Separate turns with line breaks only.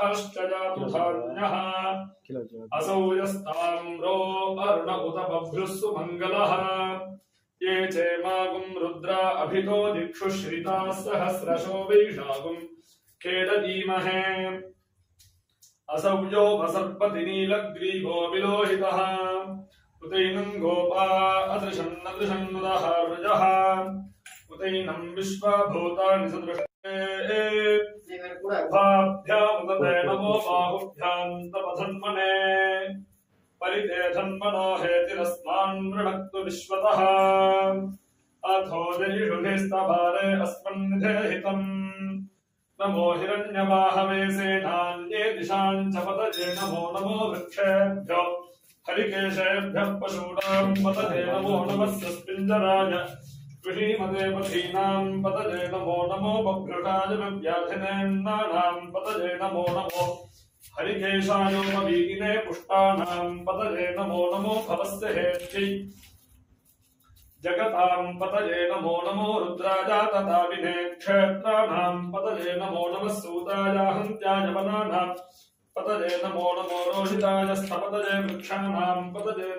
सर्वाश्च जातु धान्यः असौ यस्ताम्रो अरुण उत बभ्रुः सुमङ्गलः ये चेमागुं रुद्रा अभितो दिक्षु श्रिताः सहस्रशो वैशागुं खेदधीमहे असौ योगसर्पति नीलग्रीवो विलोहितः उतैनं गोपा अदृशन्नदृशन्नुदः रजः उतैनं विश्वभूतानि सदृष्टे उभाभ्यामुदते नमो बाहुभ्यान्तपधन्मने परिते धन्मनो हेतिरस्मान् वृणक्तु विश्वतः अथो जयिषुभिस्तभारे अस्मन्निधे हितम् नमो हिरण्यवाहवे सेनान्ये दिशाञ्च पतये नमो नमो वृक्षेभ्यो हरिकेशेभ्यः पशूनां पतये नमो नमः सस्पिञ्जराय गृहीमते पथीनां पतये नमो नमो बभ्रुषाय व्याधिनेन्नानां पतये नमो नमो हरिकेशायोपवीगिने पुष्टानां पतये नमो नमो भवस्य हेत्यै जगतां पतये नमो नमो रुद्राजातताविने क्षेत्राणां पतये नमो नमः सूताय हन्त्याय वनानां पतये नमो नमो रोहिताय स्थपतये वृक्षाणां पतये